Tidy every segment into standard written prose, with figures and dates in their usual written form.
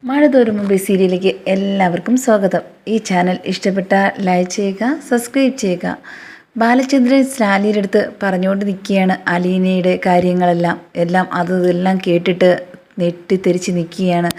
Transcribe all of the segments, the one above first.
മഴ തോരും മുമ്പ് സീരിയലിലേക്ക് എല്ലാവർക്കും സ്വാഗതം. ഈ ചാനൽ ഇഷ്ടപ്പെട്ടാൽ ലൈക്ക് ചെയ്യുക, സബ്സ്ക്രൈബ് ചെയ്യുക. ബാലചന്ദ്രൻ സ്റ്റാലിയുടെ അടുത്ത് പറഞ്ഞുകൊണ്ട് നിൽക്കുകയാണ് അലീനയുടെ കാര്യങ്ങളെല്ലാം അതെല്ലാം കേട്ടിട്ട് നെട്ടിത്തെറിച്ച് നിൽക്കുകയാണ്.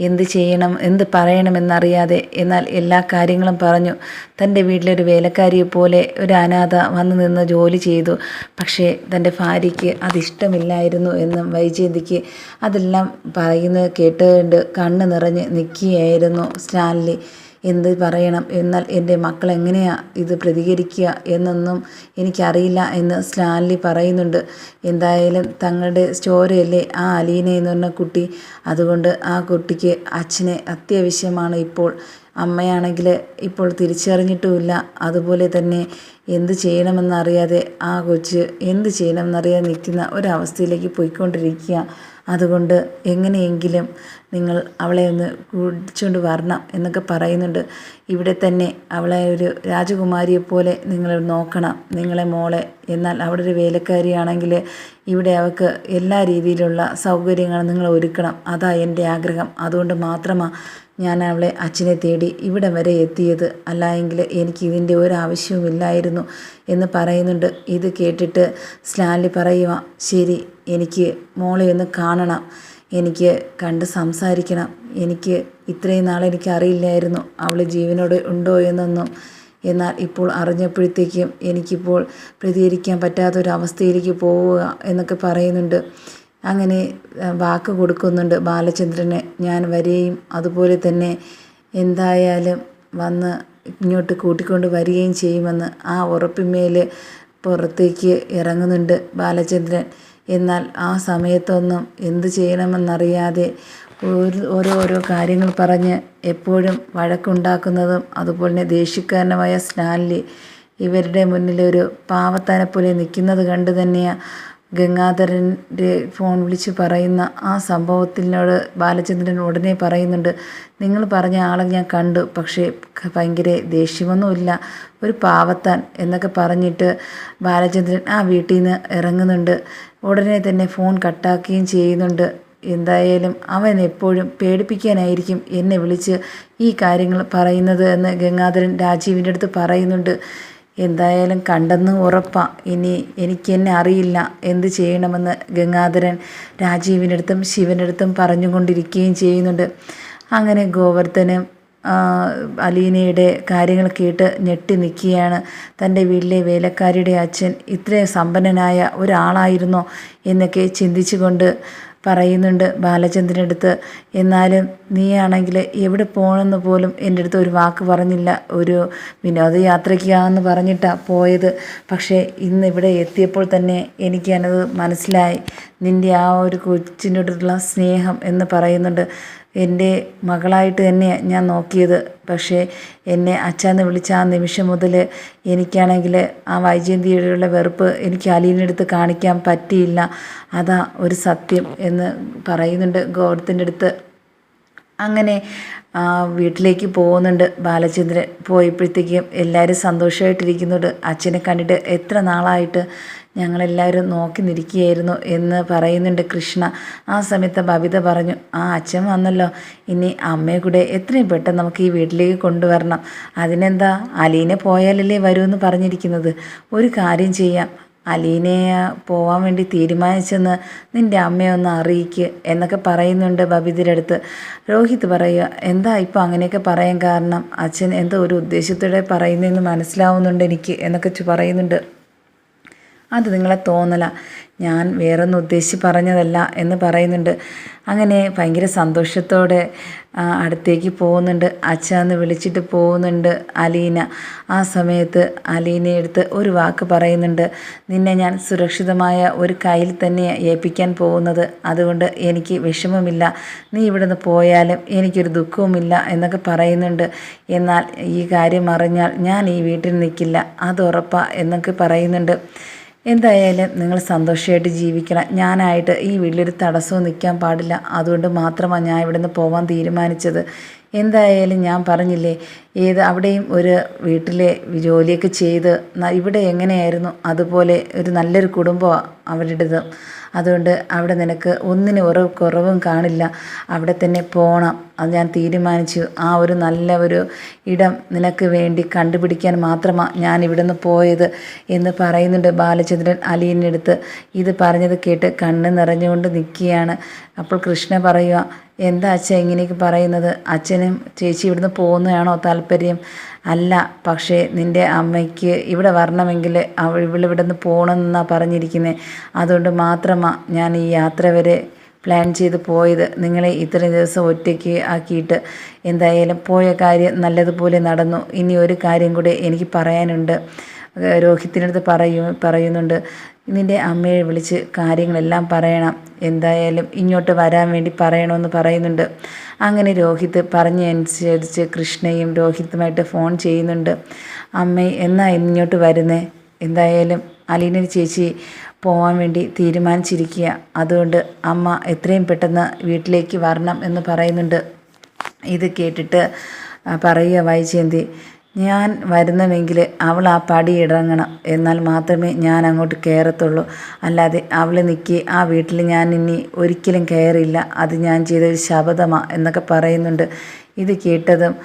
എന്ത് ചെയ്യണം എന്ത് പറയണമെന്നറിയാതെ. എന്നാൽ എല്ലാ കാര്യങ്ങളും പറഞ്ഞു. തൻ്റെ വീട്ടിലൊരു വേലക്കാരിയെ പോലെ ഒരു അനാഥ വന്നു നിന്ന് ജോലി ചെയ്തു. പക്ഷേ തൻ്റെ ഭാര്യയ്ക്ക് അതിഷ്ടമില്ലായിരുന്നു എന്നും വൈജയന്തിക്ക് അതെല്ലാം പറയുന്നത് കേട്ടുകൊണ്ട് കണ്ണ് നിറഞ്ഞ് നിൽക്കുകയായിരുന്നു സ്റ്റാൻലി. എന്ത് പറയണം, എന്നാൽ എൻ്റെ മക്കൾ എങ്ങനെയാണ് ഇത് പ്രതികരിക്കുക എന്നൊന്നും എനിക്കറിയില്ല എന്ന് സ്റ്റാൻലി പറയുന്നുണ്ട്. എന്തായാലും തങ്ങളുടെ സ്റ്റോറിയല്ലേ ആ അലീന എന്ന് പറഞ്ഞ കുട്ടി. അതുകൊണ്ട് ആ കുട്ടിക്ക് അച്ഛനെ അത്യാവശ്യമാണ് ഇപ്പോൾ. അമ്മയാണെങ്കിൽ ഇപ്പോൾ തിരിച്ചറിഞ്ഞിട്ടുമില്ല. അതുപോലെ തന്നെ എന്ത് ചെയ്യണമെന്നറിയാതെ ആ കൊച്ച് എന്ത് ചെയ്യണമെന്നറിയാതെ നിൽക്കുന്ന ഒരവസ്ഥയിലേക്ക് പോയിക്കൊണ്ടിരിക്കുക. അതുകൊണ്ട് എങ്ങനെയെങ്കിലും നിങ്ങൾ അവളെ ഒന്ന് കുടിച്ചുകൊണ്ട് വരണം എന്നൊക്കെ പറയുന്നുണ്ട്. ഇവിടെ തന്നെ അവളെ ഒരു രാജകുമാരിയെ പോലെ നിങ്ങൾ നോക്കണം നിങ്ങളെ മോളെ. എന്നാൽ അവിടെ ഒരു വേലക്കാരിയാണെങ്കിൽ ഇവിടെ അവൾക്ക് എല്ലാ രീതിയിലുള്ള സൗകര്യങ്ങളും നിങ്ങൾ ഒരുക്കണം. അതാ എൻ്റെ ആഗ്രഹം. അതുകൊണ്ട് മാത്രമാണ് ഞാൻ അവളെ അച്ഛനെ തേടി ഇവിടെ വരെ എത്തിയത്. അല്ലായെങ്കിൽ എനിക്ക് ഇതിൻ്റെ ഒരാവശ്യവുമില്ലായിരുന്നു എന്ന് പറയുന്നുണ്ട്. ഇത് കേട്ടിട്ട് സ്റ്റാൻലി പറയുക, ശരി, എനിക്ക് മോളെ ഒന്ന് കാണണം, എനിക്ക് കണ്ട് സംസാരിക്കണം. എനിക്ക് ഇത്രയും നാൾ എനിക്ക് അറിയില്ലായിരുന്നു അവൾ ജീവനോട് ഉണ്ടോ എന്നൊന്നും. എന്നാൽ ഇപ്പോൾ അറിഞ്ഞപ്പോഴത്തേക്കും എനിക്കിപ്പോൾ പ്രതികരിക്കാൻ പറ്റാത്തൊരവസ്ഥയിലേക്ക് പോവുക എന്നൊക്കെ പറയുന്നുണ്ട്. അങ്ങനെ വാക്ക് കൊടുക്കുന്നുണ്ട് ബാലചന്ദ്രന്, ഞാൻ വരികയും അതുപോലെ തന്നെ എന്തായാലും വന്ന് ഇങ്ങോട്ട് കൂട്ടിക്കൊണ്ട് വരികയും ചെയ്യുമെന്ന് ആ ഉറപ്പിന്മേൽ പുറത്തേക്ക് ഇറങ്ങുന്നുണ്ട് ബാലചന്ദ്രൻ. എന്നാൽ ആ സമയത്തൊന്നും എന്ത് ചെയ്യണമെന്നറിയാതെ ഓരോ കാര്യങ്ങൾ പറഞ്ഞ് എപ്പോഴും വഴക്കുണ്ടാക്കുന്നതും അതുപോലെ തന്നെ ദേഷ്യക്കാരനുമായ സ്റ്റാൻലി ഇവരുടെ മുന്നിലൊരു പാവത്താനെ പോലെ നിൽക്കുന്നത് കണ്ട് തന്നെയാണ് ഗംഗാധരൻ്റെ ഫോൺ വിളിച്ച് പറയുന്ന ആ സംഭവത്തിനോട് ബാലചന്ദ്രൻ ഉടനെ പറയുന്നുണ്ട്, നിങ്ങൾ പറഞ്ഞ ആളെ ഞാൻ കണ്ടു, പക്ഷേ ഭയങ്കര ദേഷ്യമൊന്നുമില്ല, ഒരു പാവത്താൻ എന്നൊക്കെ പറഞ്ഞിട്ട് ബാലചന്ദ്രൻ ആ വീട്ടിൽ നിന്ന് ഇറങ്ങുന്നുണ്ട്. ഉടനെ തന്നെ ഫോൺ കട്ടാക്കുകയും ചെയ്യുന്നുണ്ട്. എന്തായാലും അവൻ എപ്പോഴും പേടിപ്പിക്കാനായിരിക്കും എന്നെ വിളിച്ച് ഈ കാര്യങ്ങൾ പറയുന്നത് എന്ന് ഗംഗാധരൻ രാജീവിൻ്റെ അടുത്ത് പറയുന്നുണ്ട്. എന്തായാലും കണ്ടെന്ന് ഉറപ്പാണ്. ഇനി എന്നെ അറിയില്ല എന്ത് ചെയ്യണമെന്ന് ഗംഗാധരൻ രാജീവിൻ്റെ അടുത്തും ശിവൻ്റെ അടുത്തും പറഞ്ഞുകൊണ്ടിരിക്കുകയും ചെയ്യുന്നുണ്ട്. അങ്ങനെ ഗോവർദ്ധനും അലീനയുടെ കാര്യങ്ങൾ കേട്ട് ഞെട്ടി നിൽക്കുകയാണ്. തൻ്റെ വീട്ടിലെ വേലക്കാരിയുടെ അച്ഛൻ ഇത്രയും സമ്പന്നനായ ഒരാളായിരുന്നോ എന്നൊക്കെ ചിന്തിച്ചുകൊണ്ട് പറയുന്നുണ്ട് ബാലചന്ദ്രൻ്റെ അടുത്ത്. എന്നാലും നീയാണെങ്കിൽ എവിടെ പോകണമെന്ന് പോലും എൻ്റെ അടുത്ത് ഒരു വാക്ക് പറഞ്ഞില്ല. ഒരു വിനോദയാത്രയ്ക്കാന്ന് പറഞ്ഞിട്ടാണ് പോയത്. പക്ഷേ ഇന്ന് ഇവിടെ എത്തിയപ്പോൾ തന്നെ എനിക്കത് മനസ്സിലായി, നിൻ്റെ ആ ഒരു കൊച്ചിനോടുള്ള സ്നേഹം എന്ന് പറയുന്നുണ്ട്. എൻ്റെ മകളായിട്ട് തന്നെയാണ് ഞാൻ നോക്കിയത്. പക്ഷേ എന്നെ അച്ഛാന്ന് വിളിച്ച ആ നിമിഷം മുതൽ എനിക്കാണെങ്കിൽ ആ വൈജയന്തിയോടുള്ള വെറുപ്പ് എനിക്ക് അലീനടുത്ത് കാണിക്കാൻ പറ്റിയില്ല. അതാ ഒരു സത്യം എന്ന് പറയുന്നുണ്ട് ഗോവർദ്ധൻ്റെ അടുത്ത്. അങ്ങനെ വീട്ടിലേക്ക് പോകുന്നുണ്ട് ബാലചന്ദ്രൻ. പോയപ്പോഴത്തേക്കും എല്ലാവരും സന്തോഷമായിട്ടിരിക്കുന്നുണ്ട്. അച്ഛനെ കണ്ടിട്ട് എത്ര നാളായിട്ട് ഞങ്ങളെല്ലാവരും നോക്കി നിൽക്കുകയായിരുന്നു എന്ന് പറയുന്നുണ്ട് കൃഷ്ണ. ആ സമയത്ത് ബബിത പറഞ്ഞു, ആ അച്ഛൻ വന്നല്ലോ, ഇനി അമ്മയെ കൂടെ എത്രയും പെട്ടെന്ന് നമുക്ക് ഈ വീട്ടിലേക്ക് കൊണ്ടുവരണം. അതിനെന്താ, അലീന പോയാലല്ലേ വരുമെന്ന് പറഞ്ഞിരിക്കുന്നത്. ഒരു കാര്യം ചെയ്യാം, അലീനയെ പോവാൻ വേണ്ടി തീരുമാനിച്ചെന്ന് നിൻ്റെ അമ്മയെ ഒന്ന് അറിയിക്കുക എന്നൊക്കെ പറയുന്നുണ്ട് ബബിതയുടെ അടുത്ത്. രോഹിത് പറയുക, എന്താ ഇപ്പോൾ അങ്ങനെയൊക്കെ പറയാൻ കാരണം, അച്ഛൻ എന്തോ ഒരു ഉദ്ദേശത്തോടെ പറയുന്നതെന്ന് മനസ്സിലാവുന്നുണ്ട് എനിക്ക് എന്നൊക്കെ പറയുന്നുണ്ട്. അത് നിങ്ങളെ തോന്നല, ഞാൻ വേറൊന്നും ഉദ്ദേശിച്ച് പറഞ്ഞതല്ല എന്ന് പറയുന്നുണ്ട്. അങ്ങനെ ഭയങ്കര സന്തോഷത്തോടെ അടുത്തേക്ക് പോകുന്നുണ്ട്. അച്ഛന്ന് വിളിച്ചിട്ട് പോകുന്നുണ്ട് അലീന. ആ സമയത്ത് അലീനയെടുത്ത് ഒരു വാക്ക് പറയുന്നുണ്ട്, നിന്നെ ഞാൻ സുരക്ഷിതമായ ഒരു കയ്യിൽ തന്നെ ഏൽപ്പിക്കാൻ പോകുന്നത്. അതുകൊണ്ട് എനിക്ക് വിഷമമില്ല, നീ ഇവിടെ നിന്ന് പോയാലും എനിക്കൊരു ദുഃഖവുമില്ല എന്നൊക്കെ പറയുന്നുണ്ട്. എന്നാൽ ഈ കാര്യം അറിഞ്ഞാൽ ഞാൻ ഈ വീട്ടിൽ നിൽക്കില്ല, അത് ഉറപ്പാ എന്നൊക്കെ പറയുന്നുണ്ട്. എന്തായാലും നിങ്ങൾ സന്തോഷമായിട്ട് ജീവിക്കണം. ഞാനായിട്ട് ഈ വീട്ടിലൊരു തടസ്സവും നിൽക്കാൻ പാടില്ല. അതുകൊണ്ട് മാത്രമാണ് ഞാൻ ഇവിടെ നിന്ന് പോകാൻ തീരുമാനിച്ചത് എന്തായാലും ഞാൻ പറഞ്ഞില്ലേ, അവിടെയും ഒരു വീട്ടിലെ ജോലിയൊക്കെ ചെയ്ത് ഇവിടെ എങ്ങനെയായിരുന്നു അതുപോലെ ഒരു നല്ലൊരു കുടുംബമാണ് അവരുടേത്. അതുകൊണ്ട് അവിടെ നിനക്ക് ഒന്നിനും ഒരു കുറവും കാണില്ല. അവിടെ തന്നെ പോകണം. അത് ഞാൻ തീരുമാനിച്ചു. ആ ഒരു നല്ല ഒരു ഇടം നിനക്ക് വേണ്ടി കണ്ടുപിടിക്കാൻ മാത്രമാണ് ഞാൻ ഇവിടെ നിന്ന് പോയത് എന്ന് പറയുന്നുണ്ട് ബാലചന്ദ്രൻ അലീനെ അടുത്ത്. ഇത് പറഞ്ഞത് കേട്ട് കണ്ണ് നിറഞ്ഞുകൊണ്ട് നിൽക്കുകയാണ്. അപ്പോൾ കൃഷ്ണ പറയുക, എന്താ അച്ഛൻ ഇങ്ങനെയൊക്കെ പറയുന്നത്? അച്ഛനും ചേച്ചി ഇവിടുന്ന് പോകുന്നതാണോ താല്പര്യം? അല്ല, പക്ഷേ നിൻ്റെ അമ്മയ്ക്ക് ഇവിടെ വരണമെങ്കിൽ ഇവിടെ നിന്ന് പോകണമെന്നാണ് പറഞ്ഞിരിക്കുന്നത്. അതുകൊണ്ട് മാത്രമാണ് ഞാൻ ഈ യാത്ര വരെ പ്ലാൻ ചെയ്ത് പോയത്. നിങ്ങളെ ഇത്രയും ദിവസം ഒറ്റയ്ക്ക് ആക്കിയിട്ട് എന്തായാലും പോയ കാര്യം നല്ലതുപോലെ നടന്നു. ഇനി ഒരു കാര്യം കൂടെ എനിക്ക് പറയാനുണ്ട്. രോഹിത്തിനടുത്ത് പറയുന്നുണ്ട്, നിൻ്റെ അമ്മയെ വിളിച്ച് കാര്യങ്ങളെല്ലാം പറയണം. എന്തായാലും ഇങ്ങോട്ട് വരാൻ വേണ്ടി പറയണമെന്ന് പറയുന്നുണ്ട്. അങ്ങനെ രോഹിത്ത് പറഞ്ഞനുസരിച്ച് കൃഷ്ണയും രോഹിത്തുമായിട്ട് ഫോൺ ചെയ്യുന്നുണ്ട്. അമ്മ എന്നാ ഇങ്ങോട്ട് വരുന്നേ? എന്തായാലും അലീന ചേച്ചി പോകാൻ വേണ്ടി തീരുമാനിച്ചിരിക്കുക. അതുകൊണ്ട് അമ്മ എത്രയും പെട്ടെന്ന് വീട്ടിലേക്ക് വരണം എന്ന് പറയുന്നുണ്ട്. ഇത് കേട്ടിട്ട് പറയുക വൈജയന്തി, ഞാൻ വരുന്നുവെങ്കിൽ അവൾ ആ പടി ഇറങ്ങണം. എന്നാൽ മാത്രമേ ഞാൻ അങ്ങോട്ട് കയറത്തുള്ളൂ. അല്ലാതെ അവൾ നിൽക്കി ആ വീട്ടിൽ ഞാൻ ഇനി ഒരിക്കലും കയറില്ല. അത് ഞാൻ ചെയ്തൊരു ശപഥമാണ് എന്നൊക്കെ പറയുന്നുണ്ട്. ഇത് കേട്ടതും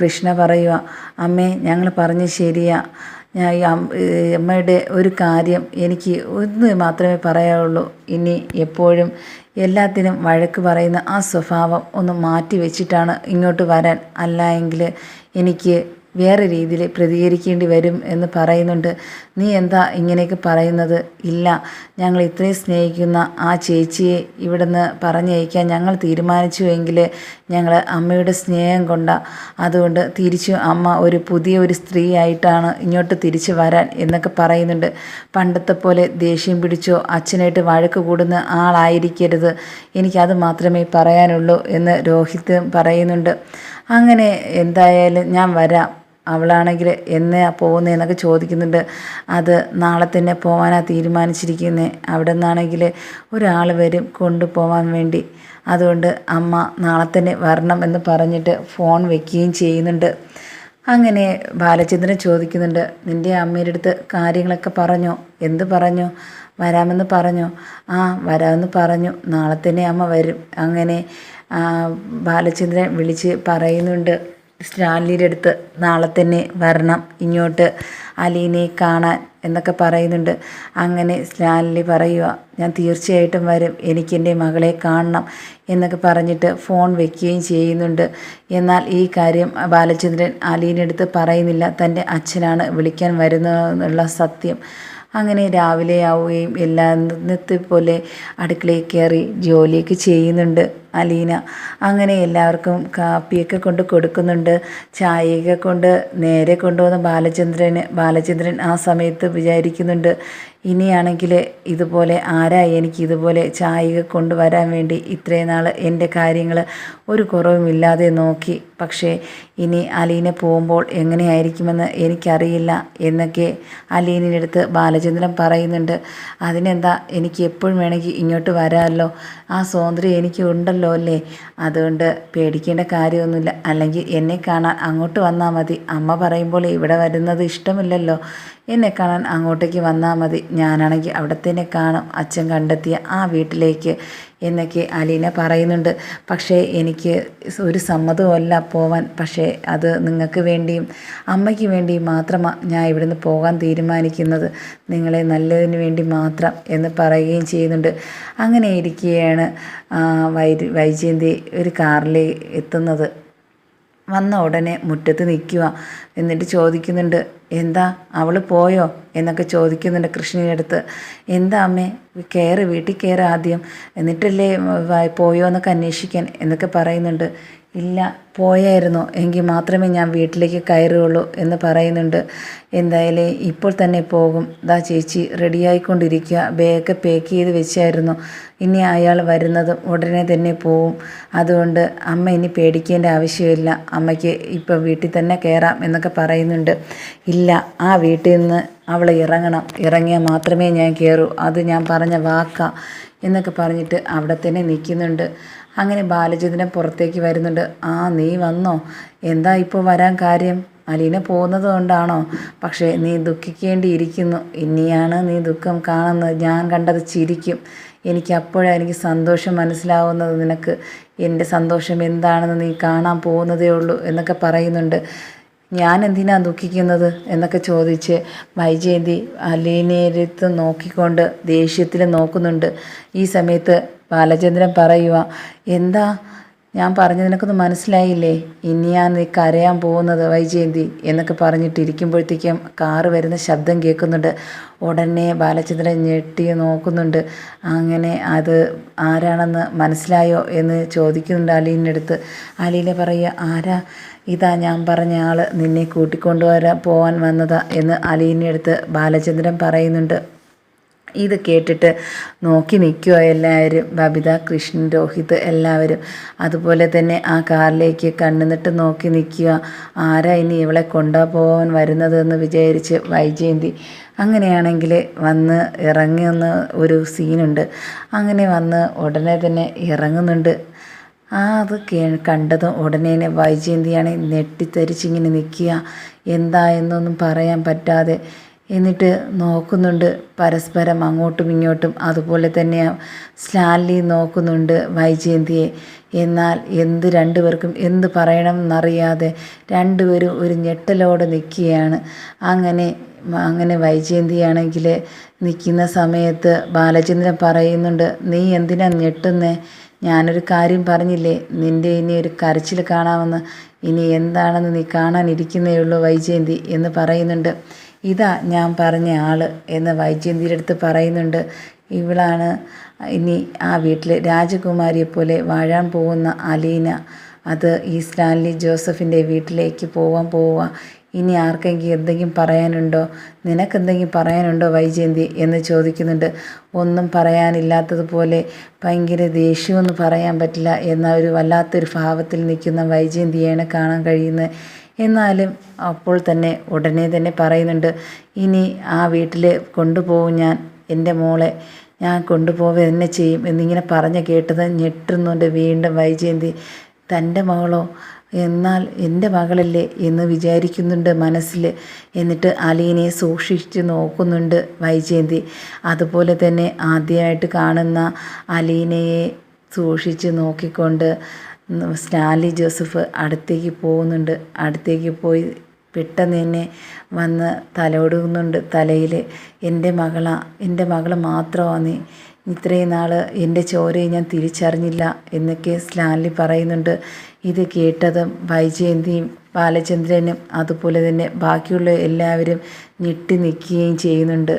കൃഷ്ണ പറയുക, അമ്മേ ഞങ്ങൾ പറഞ്ഞ് ശരിയാ. ഞാൻ ഈ അമ്മയുടെ ഒരു കാര്യം എനിക്ക് ഒന്ന് മാത്രമേ പറയാനുള്ളൂ. ഇനി എപ്പോഴും എല്ലാത്തിനും വഴക്ക് പറയുന്ന ആ സ്വഭാവം ഒന്ന് മാറ്റി വെച്ചിട്ടാണ് ഇങ്ങോട്ട് വരാൻ. അല്ല എങ്കിൽ എനിക്ക് വേറെ രീതിയിൽ പ്രതികരിക്കേണ്ടി വരും എന്ന് പറയുന്നുണ്ട്. നീ എന്താ ഇങ്ങനെയൊക്കെ പറയുന്നത്? ഇല്ല, ഞങ്ങൾ ഇത്രയും സ്നേഹിക്കുന്ന ആ ചേച്ചിയെ ഇവിടുന്ന് പറഞ്ഞയക്കാൻ ഞങ്ങൾ തീരുമാനിച്ചുവെങ്കിൽ ഞങ്ങൾ അമ്മയുടെ സ്നേഹം കൊണ്ടാണ്. അതുകൊണ്ട് തിരിച്ചു അമ്മ ഒരു പുതിയ ഒരു സ്ത്രീ ആയിട്ടാണ് ഇങ്ങോട്ട് തിരിച്ചു വരാൻ എന്നൊക്കെ പറയുന്നുണ്ട്. പണ്ടത്തെ പോലെ ദേഷ്യം പിടിച്ചോ അച്ഛനായിട്ട് വഴക്ക് കൂടുന്ന ആളായിരിക്കരുത്. എനിക്കത് മാത്രമേ പറയാനുള്ളൂ എന്ന് രോഹിത് പറയുന്നുണ്ട്. അങ്ങനെ എന്തായാലും ഞാൻ വരാം. അവളാണെങ്കിൽ എന്നെ പോകുന്നതെന്നൊക്കെ ചോദിക്കുന്നുണ്ട്. അത് നാളെ തന്നെ പോകാനാണ് തീരുമാനിച്ചിരിക്കുന്നത്. അവിടെ നിന്നാണെങ്കിൽ ഒരാൾ വരും കൊണ്ടുപോകാൻ വേണ്ടി. അതുകൊണ്ട് അമ്മ നാളെ തന്നെ വരണം എന്ന് പറഞ്ഞിട്ട് ഫോൺ വെക്കുകയും ചെയ്യുന്നുണ്ട്. അങ്ങനെ ബാലചന്ദ്രൻ ചോദിക്കുന്നുണ്ട്, നിൻ്റെ അമ്മയുടെ അടുത്ത് കാര്യങ്ങളൊക്കെ പറഞ്ഞോ? എന്ത് പറഞ്ഞു? വരാമെന്ന് പറഞ്ഞോ? ആ, വരാമെന്ന് പറഞ്ഞു. നാളെ തന്നെ അമ്മ വരും. അങ്ങനെ ബാലചന്ദ്രൻ വിളിച്ച് പറയുന്നുണ്ട് സ്റ്റാൻലിയുടെ അടുത്ത്, നാളെ തന്നെ വരണം ഇങ്ങോട്ട് അലീനയെ കാണാൻ എന്നൊക്കെ പറയുന്നുണ്ട്. അങ്ങനെ സ്റ്റാൻലി പറയുക, ഞാൻ തീർച്ചയായിട്ടും വരും, എനിക്കെൻ്റെ മകളെ കാണണം എന്നൊക്കെ പറഞ്ഞിട്ട് ഫോൺ വെക്കുകയും ചെയ്യുന്നുണ്ട്. എന്നാൽ ഈ കാര്യം ബാലചന്ദ്രൻ അലീനയുടെ അടുത്ത് പറയുന്നില്ല. തൻ്റെ അച്ഛനാണ് വിളിക്കാൻ വരുന്നതെന്നുള്ള സത്യം. അങ്ങനെ രാവിലെ ആവുകയും ഇന്നത്തെ പോലെ അടുക്കളയിൽ കയറി ജോലിയൊക്കെ ചെയ്യുന്നുണ്ട് അലീന. അങ്ങനെ എല്ലാവർക്കും കാപ്പിയൊക്കെ കൊണ്ട് കൊടുക്കുന്നുണ്ട്. ചായയൊക്കെ കൊണ്ട് നേരെ കൊണ്ടുവന്ന ബാലചന്ദ്രൻ ആ സമയത്ത് വിചാരിക്കുന്നുണ്ട്, ഇനിയാണെങ്കിൽ ഇതുപോലെ ആരാ എനിക്ക് ഇതുപോലെ ചായയൊക്കെ കൊണ്ടുവരാൻ വേണ്ടി ഇത്രയും നാൾ എൻ്റെ കാര്യങ്ങൾ ഒരു കുറവുമില്ലാതെ നോക്കി. പക്ഷേ ഇനി അലീന പോകുമ്പോൾ എങ്ങനെയായിരിക്കുമെന്ന് എനിക്കറിയില്ല എന്നൊക്കെ അലീനയുടെ അടുത്ത് ബാലചന്ദ്രൻ പറയുന്നുണ്ട്. അതിനെന്താ, എനിക്ക് എപ്പോഴും വേണമെങ്കിൽ ഇങ്ങോട്ട് വരാമല്ലോ. ആ സ്വാതന്ത്ര്യം എനിക്ക് ഉണ്ടല്ലോ അല്ലേ? അതുകൊണ്ട് പേടിക്കേണ്ട കാര്യമൊന്നുമില്ല. അല്ലെങ്കിൽ എന്നെ കാണാൻ അങ്ങോട്ട് വന്നാൽ മതി. അമ്മ പറയുമ്പോൾ ഇവിടെ വരുന്നത് ഇഷ്ടമില്ലല്ലോ. എന്നെ കാണാൻ അങ്ങോട്ടേക്ക് വന്നാൽ മതി. ഞാനാണെങ്കിൽ അവിടെ തന്നെ കാണും അച്ഛൻ കണ്ടെത്തിയ ആ വീട്ടിലേക്ക് എന്നൊക്കെ അലീന പറയുന്നുണ്ട്. പക്ഷേ എനിക്ക് ഒരു സമ്മതമല്ല പോവാൻ. പക്ഷേ അത് നിങ്ങൾക്ക് വേണ്ടിയും അമ്മയ്ക്ക് വേണ്ടിയും മാത്രമാണ് ഞാൻ ഇവിടുന്ന് പോകാൻ തീരുമാനിക്കുന്നത്. നിങ്ങളെ നല്ലതിന് വേണ്ടി മാത്രം എന്ന് പറയുകയും ചെയ്യുന്നുണ്ട്. അങ്ങനെ ഇരിക്കുകയാണ് വൈജയന്തി ഒരു കാറിൽ എത്തുന്നത്. വന്ന ഉടനെ മുറ്റത്ത് നിൽക്കുക. എന്നിട്ട് ചോദിക്കുന്നുണ്ട്, എന്താ അവൾ പോയോ എന്നൊക്കെ ചോദിക്കുന്നുണ്ട് കൃഷ്ണയുടെ അടുത്ത്. എന്താ അമ്മേ, വീട്ടിൽ കയറി ആദ്യം, എന്നിട്ടല്ലേ പോയോ എന്നൊക്കെ അന്വേഷിക്കാൻ എന്നൊക്കെ പറയുന്നുണ്ട്. ഇല്ല, പോയായിരുന്നു എങ്കിൽ മാത്രമേ ഞാൻ വീട്ടിലേക്ക് കയറുകയുള്ളൂ എന്ന് പറയുന്നുണ്ട്. എന്തായാലും ഇപ്പോൾ തന്നെ പോകും. ചേച്ചി റെഡിയായിക്കൊണ്ടിരിക്കുക. ബാഗൊക്കെ പാക്ക് ചെയ്ത് വെച്ചായിരുന്നു. ഇനി അയാൾ വരുന്നത് ഉടനെ തന്നെ പോവും. അതുകൊണ്ട് അമ്മ ഇനി പേടിക്കേണ്ട ആവശ്യമില്ല. അമ്മയ്ക്ക് ഇപ്പോൾ വീട്ടിൽ തന്നെ കയറാം എന്നൊക്കെ പറയുന്നുണ്ട്. ഇല്ല, ആ വീട്ടിൽ നിന്ന് അവൾ ഇറങ്ങിയാൽ മാത്രമേ ഞാൻ കയറൂ. അത് ഞാൻ പറഞ്ഞ വാക്കാ എന്നൊക്കെ പറഞ്ഞിട്ട് അവിടെ തന്നെ നിൽക്കുന്നുണ്ട്. അങ്ങനെ ബാലചന്ദ്രൻ പുറത്തേക്ക് വരുന്നുണ്ട്. ആ നീ വന്നോ? എന്താ ഇപ്പോൾ വരാൻ കാര്യം? അലീന പോകുന്നത് കൊണ്ടാണോ? പക്ഷേ നീ ദുഃഖിക്കേണ്ടിയിരിക്കുന്നു. ഇനിയാണ് നീ ദുഃഖം കാണുന്നത്. ഞാൻ കണ്ടത് ചിരിക്കും. എനിക്ക് സന്തോഷം മനസ്സിലാവുന്നത്. നിനക്ക് എൻ്റെ സന്തോഷം എന്താണെന്ന് നീ കാണാൻ പോകുന്നതേ ഉള്ളൂ എന്നൊക്കെ പറയുന്നുണ്ട്. ഞാൻ എന്തിനാ ദുഃഖിക്കുന്നത് എന്നൊക്കെ ചോദിച്ച് വൈജയന്തി അലീനയെടുത്ത് നോക്കിക്കൊണ്ട് ദേഷ്യത്തിൽ നോക്കുന്നുണ്ട്. ഈ സമയത്ത് ബാലചന്ദ്രൻ പറയുക, എന്താ ഞാൻ പറഞ്ഞ നിനക്കൊന്ന് മനസ്സിലായില്ലേ? ഇനിയാണ് നീ കരയാൻ പോകുന്നത് വൈജയന്തി എന്നൊക്കെ പറഞ്ഞിട്ടിരിക്കുമ്പോഴത്തേക്കും കാറ് വരുന്ന ശബ്ദം കേൾക്കുന്നുണ്ട്. ഉടനെ ബാലചന്ദ്രൻ ഞെട്ടി നോക്കുന്നുണ്ട്. അങ്ങനെ അത് ആരാണെന്ന് മനസ്സിലായോ എന്ന് ചോദിക്കുന്നുണ്ട് അലീനയുടെ അടുത്ത്. അലീന പറയുക, ആരാ? ഇതാ ഞാൻ പറഞ്ഞ ആൾ നിന്നെ പോകാൻ വന്നതാ എന്ന് അലീനയുടെ അടുത്ത് ബാലചന്ദ്രൻ പറയുന്നുണ്ട്. ഇത് കേട്ടിട്ട് നോക്കി നിൽക്കുക എല്ലാവരും. ബബിത, കൃഷ്ണൻ, രോഹിത് എല്ലാവരും. അതുപോലെ തന്നെ ആ കാറിലേക്ക് കണ്ണുനിട്ട് നോക്കി നിൽക്കുക. ആരാ ഇനി ഇവളെ കൊണ്ടുപോകാൻ വരുന്നതെന്ന് വിചാരിച്ച് വൈജയന്തി. അങ്ങനെയാണെങ്കിൽ വന്ന് ഇറങ്ങുന്ന ഒരു സീനുണ്ട്. അങ്ങനെ വന്ന് ഉടനെ തന്നെ ഇറങ്ങുന്നുണ്ട്. അത് കണ്ടതും ഉടനെ തന്നെ വൈജയന്തിയാണ് ഞെട്ടിത്തരിച്ചിങ്ങനെ നിൽക്കുക. എന്താ എന്നൊന്നും പറയാൻ പറ്റാതെ. എന്നിട്ട് നോക്കുന്നുണ്ട് പരസ്പരം അങ്ങോട്ടും ഇങ്ങോട്ടും. അതുപോലെ തന്നെ സ്റ്റാൻലി നോക്കുന്നുണ്ട് വൈജയന്തിയെ. എന്നാൽ രണ്ടുപേർക്കും എന്ത് പറയണം എന്നറിയാതെ രണ്ടുപേരും ഒരു ഞെട്ടലോടെ നിൽക്കുകയാണ്. അങ്ങനെ വൈജയന്തിയാണെങ്കിൽ നിൽക്കുന്ന സമയത്ത് ബാലചന്ദ്രൻ പറയുന്നുണ്ട്, നീ എന്തിനാ ഞെട്ടുന്നേ? ഞാനൊരു കാര്യം പറഞ്ഞില്ലേ, നിൻ്റെ ഇനി ഒരു കരച്ചിൽ കാണാമെന്ന്. ഇനി എന്താണെന്ന് നീ കാണാനിരിക്കുന്നേ ഉള്ളൂ വൈജയന്തി എന്ന് പറയുന്നുണ്ട്. ഇതാ ഞാൻ പറഞ്ഞ ആൾ എന്ന് വൈജയന്തിയുടെ അടുത്ത് പറയുന്നുണ്ട്. ഇവളാണ് ഇനി ആ വീട്ടിൽ രാജകുമാരിയെ പോലെ വാഴാൻ പോകുന്ന അലീന. അത് ഈ സ്റ്റാൻലി ജോസഫിൻ്റെ വീട്ടിലേക്ക് പോവുക. ഇനി ആർക്കെങ്കിലും എന്തെങ്കിലും പറയാനുണ്ടോ? നിനക്കെന്തെങ്കിലും പറയാനുണ്ടോ വൈജയന്തി എന്ന് ചോദിക്കുന്നുണ്ട്. ഒന്നും പറയാനില്ലാത്തതുപോലെ ഭയങ്കര ദേഷ്യമൊന്നും പറയാൻ പറ്റില്ല എന്ന ഒരു വല്ലാത്തൊരു ഭാവത്തിൽ നിൽക്കുന്ന വൈജയന്തിയാണ് കാണാൻ കഴിയുന്നത്. എന്നാലും അപ്പോൾ തന്നെ ഉടനെ തന്നെ പറയുന്നുണ്ട്, ഇനി ആ വീട്ടിൽ കൊണ്ടുപോകും ഞാൻ എൻ്റെ മോളെ. ഞാൻ കൊണ്ടുപോവുക തന്നെ ചെയ്യും എന്നിങ്ങനെ പറഞ്ഞ് കേട്ടത് ഞെട്ടുന്നുണ്ട് വീണ്ടും വൈജയന്തി. തൻ്റെ മകളോ? എന്നാൽ എൻ്റെ മകളല്ലേ എന്ന് വിചാരിക്കുന്നുണ്ട് മനസ്സിൽ. എന്നിട്ട് അലീനയെ സൂക്ഷിച്ച് നോക്കുന്നുണ്ട് വൈജയന്തി. അതുപോലെ തന്നെ ആദ്യമായിട്ട് കാണുന്ന അലീനയെ സൂക്ഷിച്ച് നോക്കിക്കൊണ്ട് സ്റ്റാൻലി ജോസഫ് അടുത്തേക്ക് പോകുന്നുണ്ട്. അടുത്തേക്ക് പോയി പെട്ടെന്ന് തന്നെ വന്ന് തലോടുന്നുണ്ട് തലയിൽ. എൻ്റെ മകൾ മാത്രമാണ് നീ. ഇത്രയും നാൾ എൻ്റെ ചോരയെ ഞാൻ തിരിച്ചറിഞ്ഞില്ല എന്നൊക്കെ സ്റ്റാൻലി പറയുന്നുണ്ട്. ഇത് കേട്ടതും വൈജയന്തിയും ബാലചന്ദ്രനും അതുപോലെ തന്നെ ബാക്കിയുള്ള എല്ലാവരും ഞെട്ടി നിൽക്കുകയും ചെയ്യുന്നുണ്ട്.